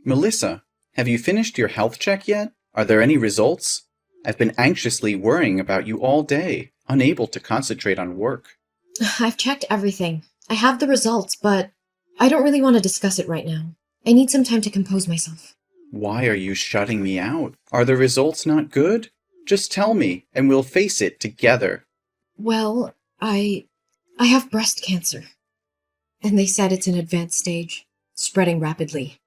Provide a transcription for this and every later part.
Melissa, have you finished your health check yet? Are there any results? I've been anxiously worrying about you all day, unable to concentrate on work. I've checked everything. I have the results, but I don't really want to discuss it right now. I need some time to compose myself. Why are you shutting me out? Are the results not good? Just tell me, and we'll face it together. Well, I have breast cancer. And they said it's an advanced stage, spreading rapidly.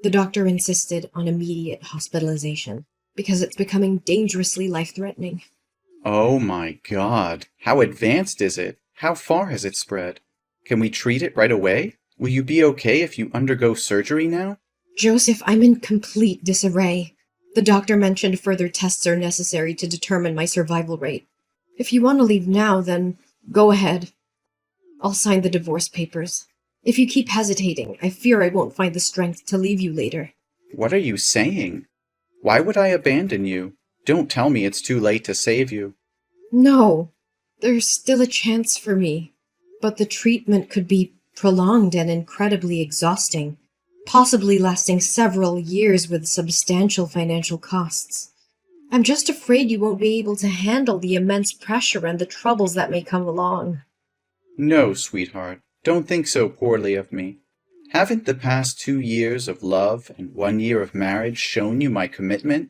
The doctor insisted on immediate hospitalization because it's becoming dangerously life-threatening. Oh my god. How advanced is it? How far has it spread? Can we treat it right away? Will you be okay if you undergo surgery now? Joseph, I'm in complete disarray. The doctor mentioned further tests are necessary to determine my survival rate. If you want to leave now, then go ahead. I'll sign the divorce papers. If you keep hesitating, I fear I won't find the strength to leave you later. What are you saying? Why would I abandon you? Don't tell me it's too late to save you. No, there's still a chance for me. But the treatment could be prolonged and incredibly exhausting, possibly lasting several years with substantial financial costs. I'm just afraid you won't be able to handle the immense pressure and the troubles that may come along. No, sweetheart, don't think so poorly of me. Haven't the past 2 years of love and 1 year of marriage shown you my commitment?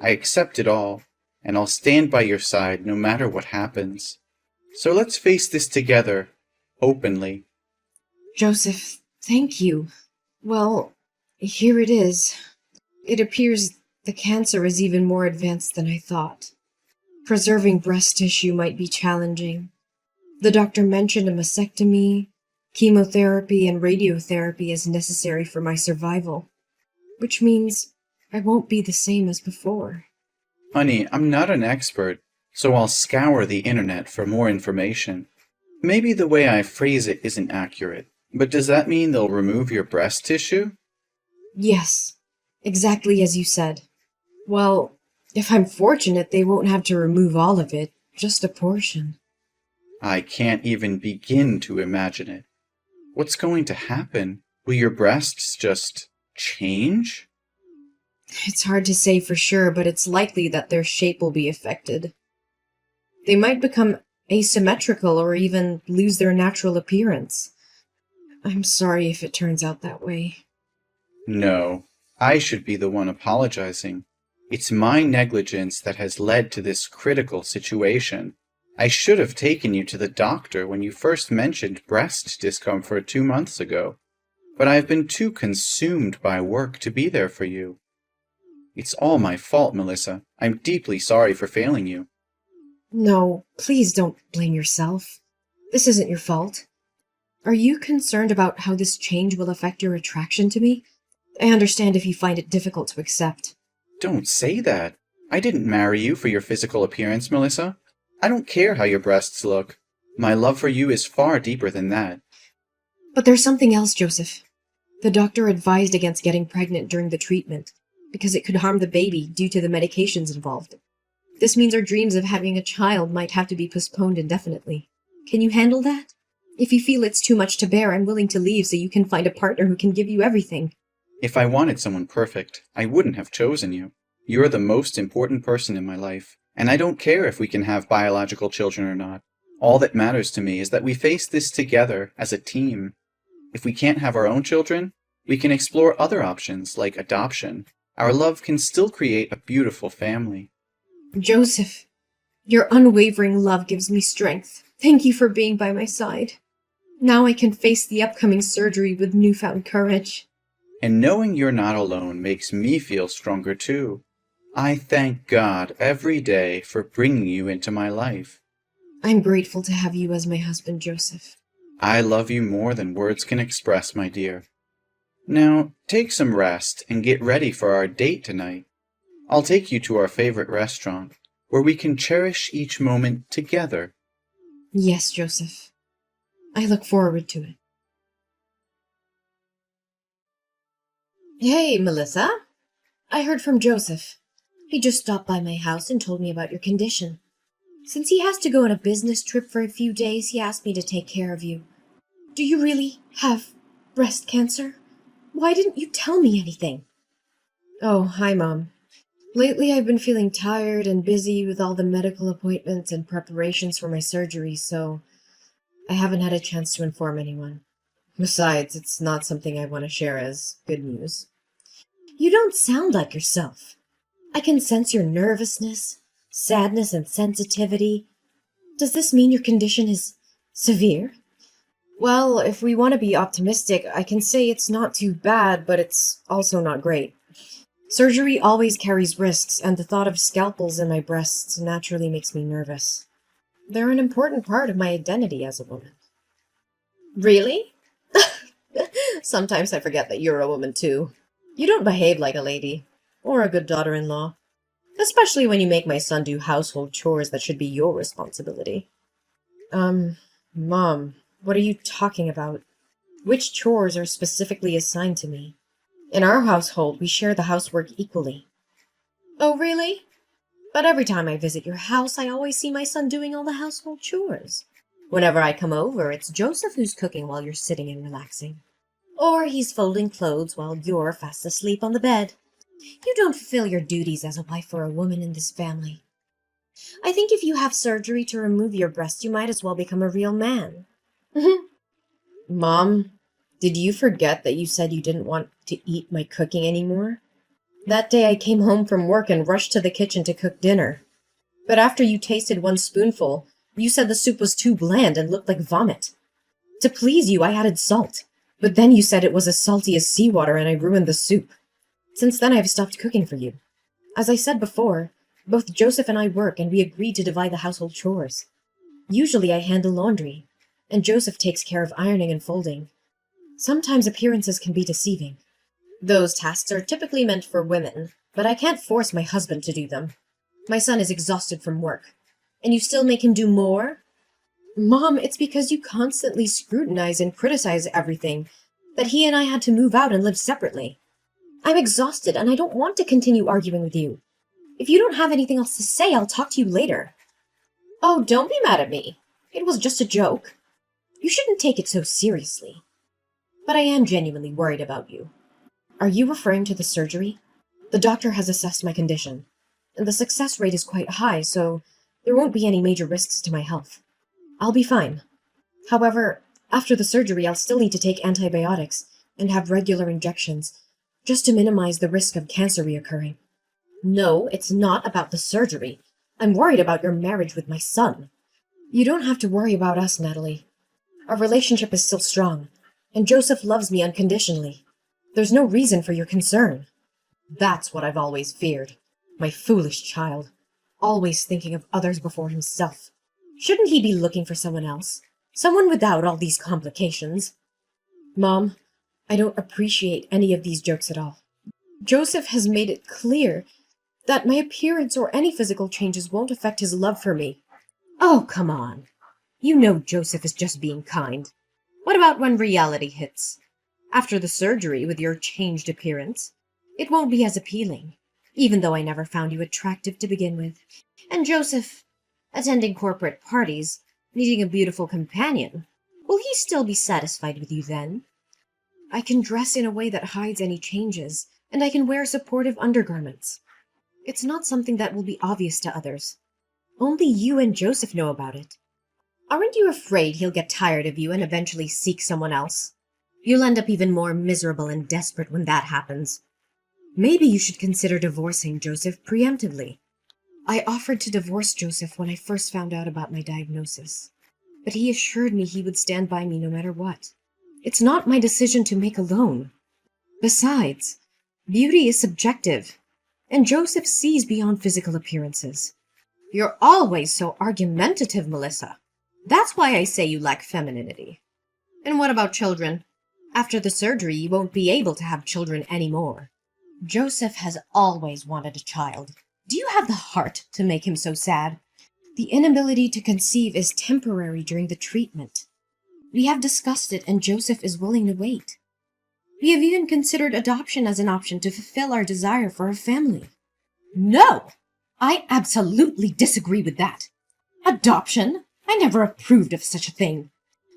I accept it all, and I'll stand by your side no matter what happens. So let's face this together, openly. Joseph, thank you. Well, here it is. It appears the cancer is even more advanced than I thought. Preserving breast tissue might be challenging. The doctor mentioned a mastectomy, chemotherapy, and radiotherapy as necessary for my survival, which means I won't be the same as before. Honey, I'm not an expert, so I'll scour the internet for more information. Maybe the way I phrase it isn't accurate, but does that mean they'll remove your breast tissue? Yes, exactly as you said. Well, if I'm fortunate, they won't have to remove all of it, just a portion. I can't even begin to imagine it. What's going to happen? Will your breasts just change? It's hard to say for sure, but it's likely that their shape will be affected. They might become asymmetrical or even lose their natural appearance. I'm sorry if it turns out that way. No, I should be the one apologizing. It's my negligence that has led to this critical situation. I should have taken you to the doctor when you first mentioned breast discomfort 2 months ago, but I've been too consumed by work to be there for you. It's all my fault, Melissa. I'm deeply sorry for failing you. No, please don't blame yourself. This isn't your fault. Are you concerned about how this change will affect your attraction to me? I understand if you find it difficult to accept. Don't say that. I didn't marry you for your physical appearance, Melissa. I don't care how your breasts look. My love for you is far deeper than that. But there's something else, Joseph. The doctor advised against getting pregnant during the treatment, because it could harm the baby due to the medications involved. This means our dreams of having a child might have to be postponed indefinitely. Can you handle that? If you feel it's too much to bear, I'm willing to leave so you can find a partner who can give you everything. If I wanted someone perfect, I wouldn't have chosen you. You're the most important person in my life, and I don't care if we can have biological children or not. All that matters to me is that we face this together as a team. If we can't have our own children, we can explore other options like adoption. Our love can still create a beautiful family. Joseph, your unwavering love gives me strength. Thank you for being by my side. Now I can face the upcoming surgery with newfound courage. And knowing you're not alone makes me feel stronger too. I thank God every day for bringing you into my life. I'm grateful to have you as my husband, Joseph. I love you more than words can express, my dear. Now, take some rest and get ready for our date tonight. I'll take you to our favorite restaurant, where we can cherish each moment together. Yes, Joseph. I look forward to it. Hey, Melissa. I heard from Joseph. He just stopped by my house and told me about your condition. Since he has to go on a business trip for a few days, he asked me to take care of you. Do you really have breast cancer? Why didn't you tell me anything? Oh, hi, Mom. Lately, I've been feeling tired and busy with all the medical appointments and preparations for my surgery, so I haven't had a chance to inform anyone. Besides, it's not something I want to share as good news. You don't sound like yourself. I can sense your nervousness, sadness, and sensitivity. Does this mean your condition is severe? Well, if we want to be optimistic, I can say it's not too bad, but it's also not great. Surgery always carries risks, and the thought of scalpels in my breasts naturally makes me nervous. They're an important part of my identity as a woman. Really? Sometimes I forget that you're a woman too. You don't behave like a lady, or a good daughter-in-law, especially when you make my son do household chores that should be your responsibility. Mom, what are you talking about? Which chores are specifically assigned to me? In our household, we share the housework equally. Oh, really? But every time I visit your house, I always see my son doing all the household chores. Whenever I come over, it's Joseph who's cooking while you're sitting and relaxing. Or he's folding clothes while you're fast asleep on the bed. You don't fulfill your duties as a wife or a woman in this family. I think if you have surgery to remove your breast, you might as well become a real man. Mom, did you forget that you said you didn't want to eat my cooking anymore? That day I came home from work and rushed to the kitchen to cook dinner. But after you tasted one spoonful, you said the soup was too bland and looked like vomit. To please you, I added salt. But then you said it was as salty as seawater and I ruined the soup. Since then I've stopped cooking for you. As I said before, both Joseph and I work and we agreed to divide the household chores. Usually I handle laundry, and Joseph takes care of ironing and folding. Sometimes appearances can be deceiving. Those tasks are typically meant for women, but I can't force my husband to do them. My son is exhausted from work, and you still make him do more? Mom, it's because you constantly scrutinize and criticize everything that he and I had to move out and live separately. I'm exhausted, and I don't want to continue arguing with you. If you don't have anything else to say, I'll talk to you later. Oh, don't be mad at me. It was just a joke. You shouldn't take it so seriously. But I am genuinely worried about you. Are you referring to the surgery? The doctor has assessed my condition, and the success rate is quite high, so there won't be any major risks to my health. I'll be fine. However, after the surgery, I'll still need to take antibiotics and have regular injections, just to minimize the risk of cancer reoccurring. No, it's not about the surgery. I'm worried about your marriage with my son. You don't have to worry about us, Natalie. Our relationship is still strong, and Joseph loves me unconditionally. There's no reason for your concern. That's what I've always feared. My foolish child, always thinking of others before himself. Shouldn't he be looking for someone else? Someone without all these complications? Mom, I don't appreciate any of these jokes at all. Joseph has made it clear that my appearance or any physical changes won't affect his love for me. Oh, come on. You know Joseph is just being kind. What about when reality hits? After the surgery, with your changed appearance, it won't be as appealing, even though I never found you attractive to begin with. And Joseph, attending corporate parties, needing a beautiful companion, will he still be satisfied with you then? I can dress in a way that hides any changes, and I can wear supportive undergarments. It's not something that will be obvious to others. Only you and Joseph know about it. Aren't you afraid he'll get tired of you and eventually seek someone else? You'll end up even more miserable and desperate when that happens. Maybe you should consider divorcing Joseph preemptively. I offered to divorce Joseph when I first found out about my diagnosis, but he assured me he would stand by me no matter what. It's not my decision to make alone. Besides, beauty is subjective, and Joseph sees beyond physical appearances. You're always so argumentative, Melissa. That's why I say you lack femininity. And what about children? After the surgery, you won't be able to have children anymore. Joseph has always wanted a child. Do you have the heart to make him so sad? The inability to conceive is temporary during the treatment. We have discussed it, and Joseph is willing to wait. We have even considered adoption as an option to fulfill our desire for a family. No! I absolutely disagree with that. Adoption? I never approved of such a thing.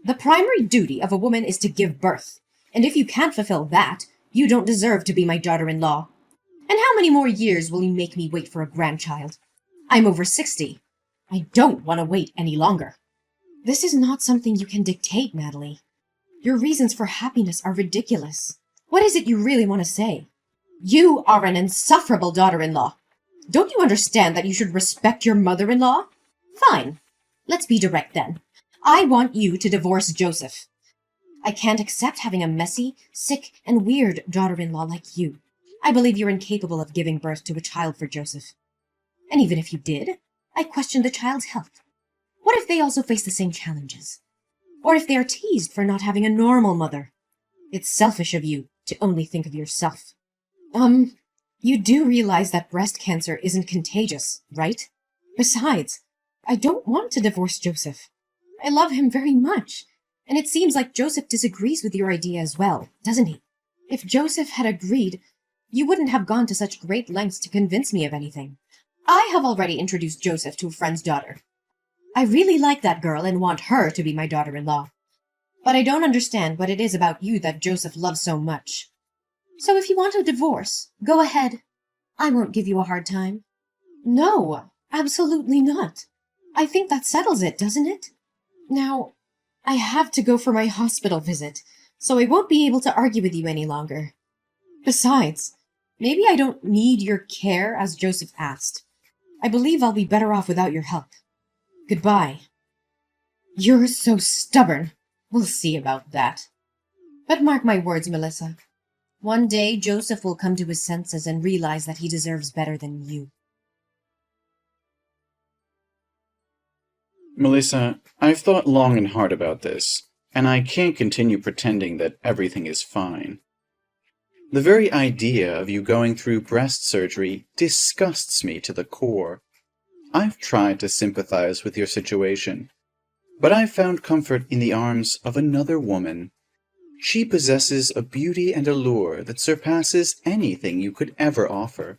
The primary duty of a woman is to give birth, and if you can't fulfill that, you don't deserve to be my daughter-in-law. And how many more years will you make me wait for a grandchild? I'm over 60. I don't want to wait any longer. This is not something you can dictate, Natalie. Your reasons for happiness are ridiculous. What is it you really want to say? You are an insufferable daughter-in-law. Don't you understand that you should respect your mother-in-law? Fine. Let's be direct then. I want you to divorce Joseph. I can't accept having a messy, sick, and weird daughter-in-law like you. I believe you're incapable of giving birth to a child for Joseph. And even if you did, I question the child's health. What if they also face the same challenges? Or if they are teased for not having a normal mother? It's selfish of you to only think of yourself. You do realize that breast cancer isn't contagious, right? Besides, I don't want to divorce Joseph. I love him very much, and it seems like Joseph disagrees with your idea as well, doesn't he? If Joseph had agreed, you wouldn't have gone to such great lengths to convince me of anything. I have already introduced Joseph to a friend's daughter. I really like that girl and want her to be my daughter-in-law. But I don't understand what it is about you that Joseph loves so much. So if you want a divorce, go ahead. I won't give you a hard time. No, absolutely not. I think that settles it, doesn't it? Now, I have to go for my hospital visit, so I won't be able to argue with you any longer. Besides, maybe I don't need your care as Joseph asked. I believe I'll be better off without your help. Goodbye. You're so stubborn. We'll see about that. But mark my words, Melissa. One day Joseph will come to his senses and realize that he deserves better than you. Melissa, I've thought long and hard about this, and I can't continue pretending that everything is fine. The very idea of you going through breast surgery disgusts me to the core. I've tried to sympathize with your situation, but I've found comfort in the arms of another woman. She possesses a beauty and allure that surpasses anything you could ever offer.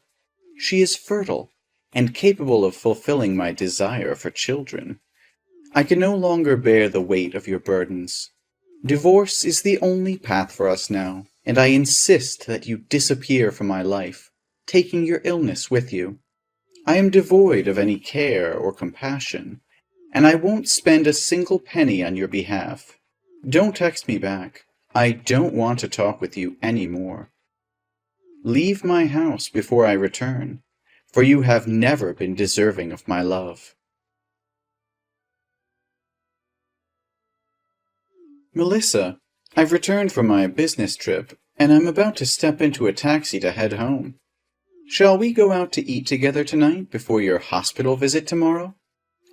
She is fertile and capable of fulfilling my desire for children. I can no longer bear the weight of your burdens. Divorce is the only path for us now, and I insist that you disappear from my life, taking your illness with you. I am devoid of any care or compassion, and I won't spend a single penny on your behalf. Don't text me back. I don't want to talk with you any more. Leave my house before I return, for you have never been deserving of my love. Melissa, I've returned from my business trip, and I'm about to step into a taxi to head home. Shall we go out to eat together tonight before your hospital visit tomorrow?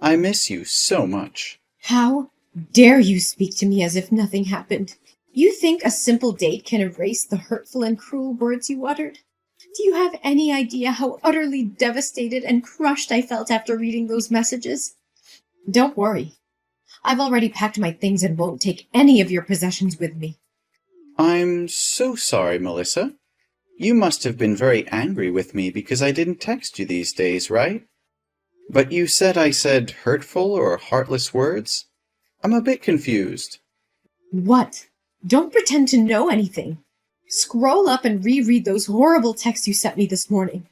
I miss you so much. How dare you speak to me as if nothing happened? You think a simple date can erase the hurtful and cruel words you uttered? Do you have any idea how utterly devastated and crushed I felt after reading those messages? Don't worry. I've already packed my things and won't take any of your possessions with me. I'm so sorry, Melissa. You must have been very angry with me because I didn't text you these days, right? But you said I said hurtful or heartless words? I'm a bit confused. What? Don't pretend to know anything. Scroll up and reread those horrible texts you sent me this morning.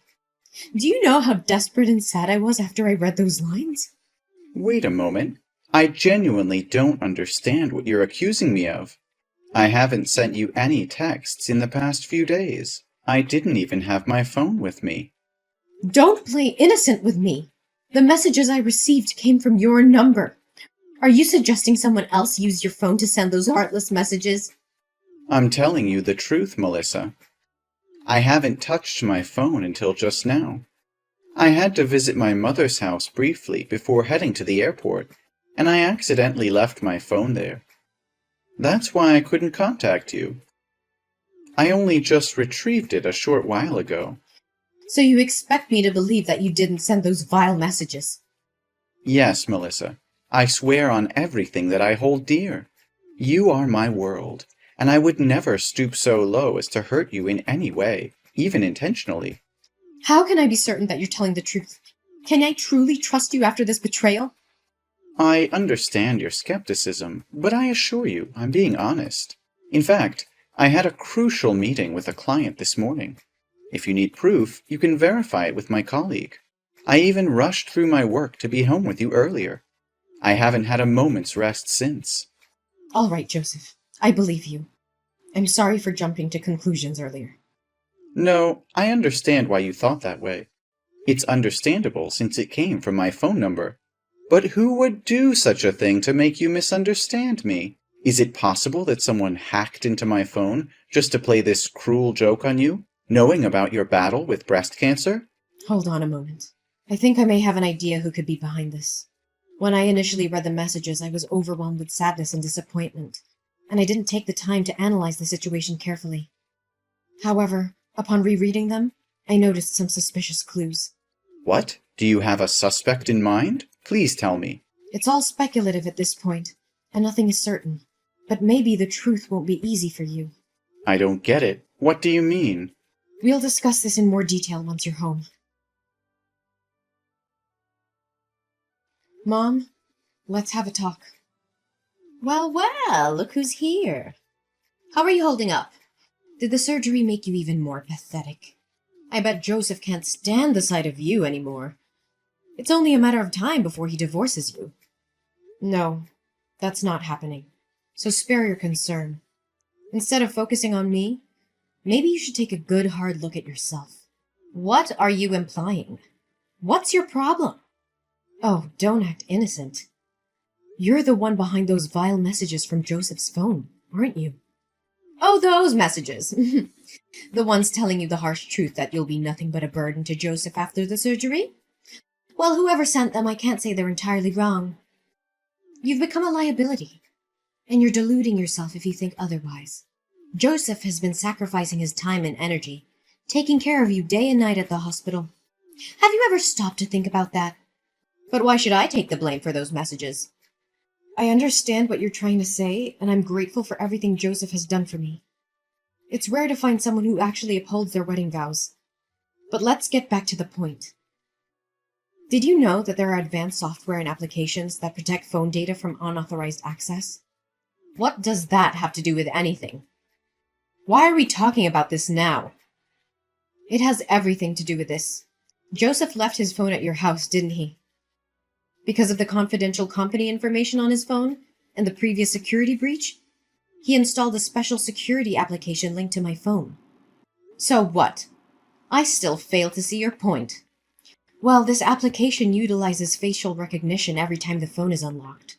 Do you know how desperate and sad I was after I read those lines? Wait a moment. I genuinely don't understand what you're accusing me of. I haven't sent you any texts in the past few days. I didn't even have my phone with me. Don't play innocent with me. The messages I received came from your number. Are you suggesting someone else used your phone to send those heartless messages? I'm telling you the truth, Melissa. I haven't touched my phone until just now. I had to visit my mother's house briefly before heading to the airport, and I accidentally left my phone there. That's why I couldn't contact you. I only just retrieved it a short while ago. So you expect me to believe that you didn't send those vile messages? Yes, Melissa. I swear on everything that I hold dear. You are my world, and I would never stoop so low as to hurt you in any way, even intentionally. How can I be certain that you're telling the truth? Can I truly trust you after this betrayal? I understand your skepticism, but I assure you I'm being honest. In fact, I had a crucial meeting with a client this morning. If you need proof, you can verify it with my colleague. I even rushed through my work to be home with you earlier. I haven't had a moment's rest since. All right, Joseph. I believe you. I'm sorry for jumping to conclusions earlier. No, I understand why you thought that way. It's understandable since it came from my phone number. But who would do such a thing to make you misunderstand me? Is it possible that someone hacked into my phone just to play this cruel joke on you, knowing about your battle with breast cancer? Hold on a moment. I think I may have an idea who could be behind this. When I initially read the messages, I was overwhelmed with sadness and disappointment, and I didn't take the time to analyze the situation carefully. However, upon rereading them, I noticed some suspicious clues. What? Do you have a suspect in mind? Please tell me. It's all speculative at this point, and nothing is certain. But maybe the truth won't be easy for you. I don't get it. What do you mean? We'll discuss this in more detail once you're home. Mom, let's have a talk. Well, look who's here. How are you holding up? Did the surgery make you even more pathetic? I bet Joseph can't stand the sight of you anymore. It's only a matter of time before he divorces you. No, that's not happening. So spare your concern. Instead of focusing on me, maybe you should take a good hard look at yourself. What are you implying? What's your problem? Oh, don't act innocent. You're the one behind those vile messages from Joseph's phone, aren't you? Oh, those messages. The ones telling you the harsh truth that you'll be nothing but a burden to Joseph after the surgery? Well, whoever sent them, I can't say they're entirely wrong. You've become a liability, and you're deluding yourself if you think otherwise. Joseph has been sacrificing his time and energy, taking care of you day and night at the hospital. Have you ever stopped to think about that? But why should I take the blame for those messages? I understand what you're trying to say, and I'm grateful for everything Joseph has done for me. It's rare to find someone who actually upholds their wedding vows. But let's get back to the point. Did you know that there are advanced software and applications that protect phone data from unauthorized access? What does that have to do with anything? Why are we talking about this now? It has everything to do with this. Joseph left his phone at your house, didn't he? Because of the confidential company information on his phone and the previous security breach, he installed a special security application linked to my phone. So what? I still fail to see your point. Well, this application utilizes facial recognition every time the phone is unlocked.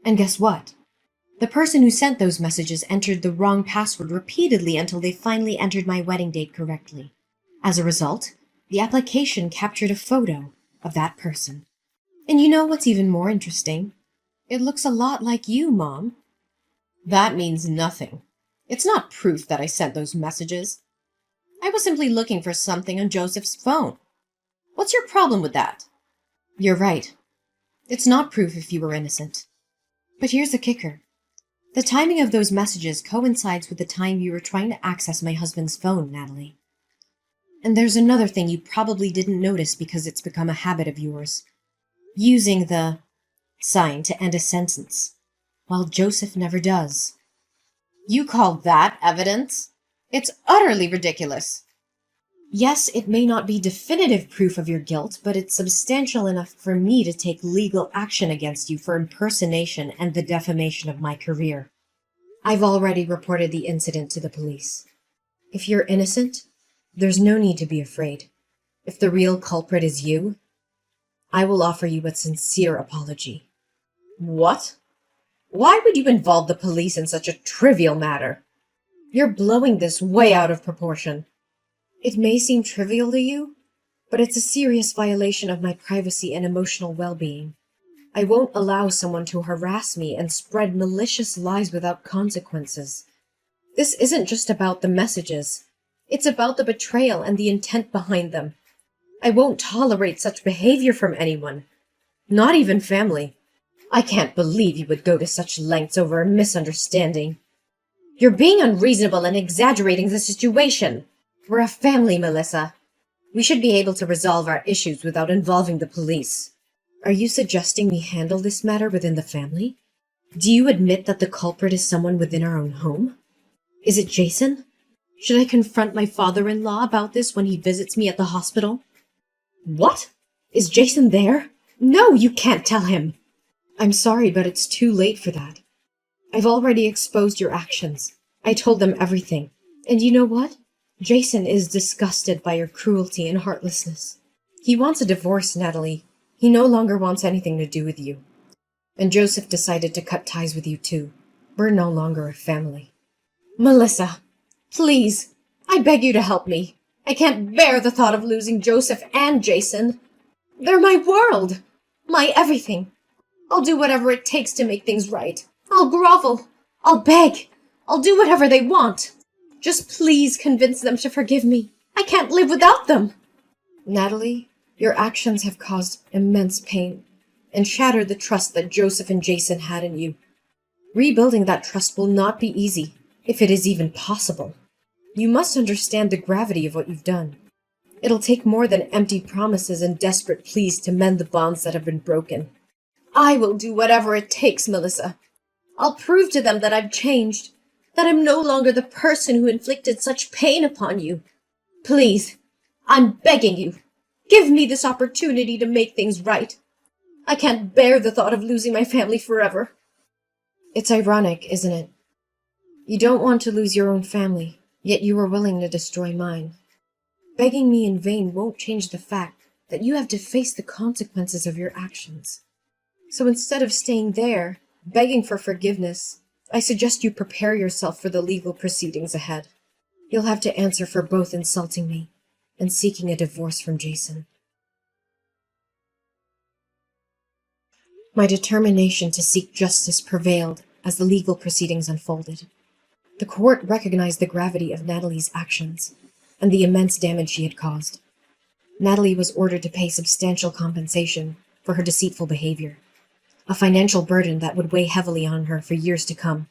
And guess what? The person who sent those messages entered the wrong password repeatedly until they finally entered my wedding date correctly. As a result, the application captured a photo of that person. And you know what's even more interesting? It looks a lot like you, Mom. That means nothing. It's not proof that I sent those messages. I was simply looking for something on Joseph's phone. What's your problem with that? You're right. It's not proof if you were innocent. But here's the kicker. The timing of those messages coincides with the time you were trying to access my husband's phone, Natalie. And there's another thing you probably didn't notice because it's become a habit of yours. Using the sign to end a sentence, while Joseph never does. You call that evidence? It's utterly ridiculous. Yes, it may not be definitive proof of your guilt, but it's substantial enough for me to take legal action against you for impersonation and the defamation of my career. I've already reported the incident to the police. If you're innocent, there's no need to be afraid. If the real culprit is you, I will offer you a sincere apology. What? Why would you involve the police in such a trivial matter? You're blowing this way out of proportion. It may seem trivial to you, but it's a serious violation of my privacy and emotional well-being. I won't allow someone to harass me and spread malicious lies without consequences. This isn't just about the messages. It's about the betrayal and the intent behind them. I won't tolerate such behavior from anyone, not even family. I can't believe you would go to such lengths over a misunderstanding. You're being unreasonable and exaggerating the situation. We're a family, Melissa. We should be able to resolve our issues without involving the police. Are you suggesting we handle this matter within the family? Do you admit that the culprit is someone within our own home? Is it Jason? Should I confront my father-in-law about this when he visits me at the hospital? What? Is Jason there? No, you can't tell him. I'm sorry, but it's too late for that. I've already exposed your actions. I told them everything. And you know what? Jason is disgusted by your cruelty and heartlessness. He wants a divorce, Natalie. He no longer wants anything to do with you. And Joseph decided to cut ties with you too. We're no longer a family. Melissa, please, I beg you to help me. I can't bear the thought of losing Joseph and Jason. They're my world, my everything. I'll do whatever it takes to make things right. I'll grovel. I'll beg. I'll do whatever they want. Just please convince them to forgive me. I can't live without them. Natalie, your actions have caused immense pain and shattered the trust that Joseph and Jason had in you. Rebuilding that trust will not be easy, if it is even possible. You must understand the gravity of what you've done. It'll take more than empty promises and desperate pleas to mend the bonds that have been broken. I will do whatever it takes, Melissa. I'll prove to them that I've changed, that I'm no longer the person who inflicted such pain upon you. Please, I'm begging you, give me this opportunity to make things right. I can't bear the thought of losing my family forever. It's ironic, isn't it? You don't want to lose your own family, yet you are willing to destroy mine. Begging me in vain won't change the fact that you have to face the consequences of your actions. So instead of staying there, begging for forgiveness, I suggest you prepare yourself for the legal proceedings ahead. You'll have to answer for both insulting me and seeking a divorce from Jason. My determination to seek justice prevailed as the legal proceedings unfolded. The court recognized the gravity of Natalie's actions and the immense damage she had caused. Natalie was ordered to pay substantial compensation for her deceitful behavior, a financial burden that would weigh heavily on her for years to come.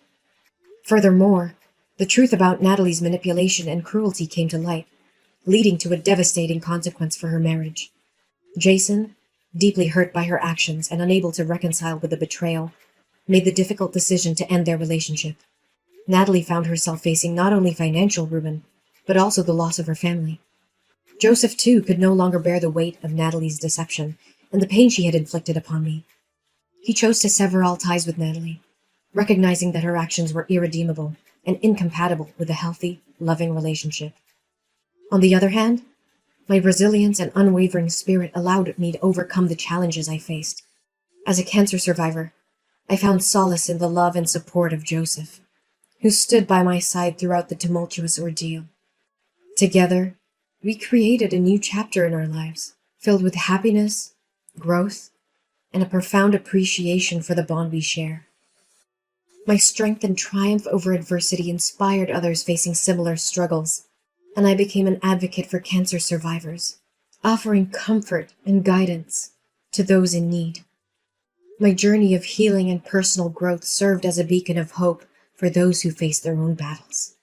Furthermore, the truth about Natalie's manipulation and cruelty came to light, leading to a devastating consequence for her marriage. Jason, deeply hurt by her actions and unable to reconcile with the betrayal, made the difficult decision to end their relationship. Natalie found herself facing not only financial ruin, but also the loss of her family. Joseph, too, could no longer bear the weight of Natalie's deception and the pain she had inflicted upon me. He chose to sever all ties with Natalie, recognizing that her actions were irredeemable and incompatible with a healthy, loving relationship. On the other hand, my resilience and unwavering spirit allowed me to overcome the challenges I faced. As a cancer survivor, I found solace in the love and support of Joseph, who stood by my side throughout the tumultuous ordeal. Together, we created a new chapter in our lives, filled with happiness, growth, and a profound appreciation for the bond we share. My strength and triumph over adversity inspired others facing similar struggles, and I became an advocate for cancer survivors, offering comfort and guidance to those in need. My journey of healing and personal growth served as a beacon of hope for those who face their own battles.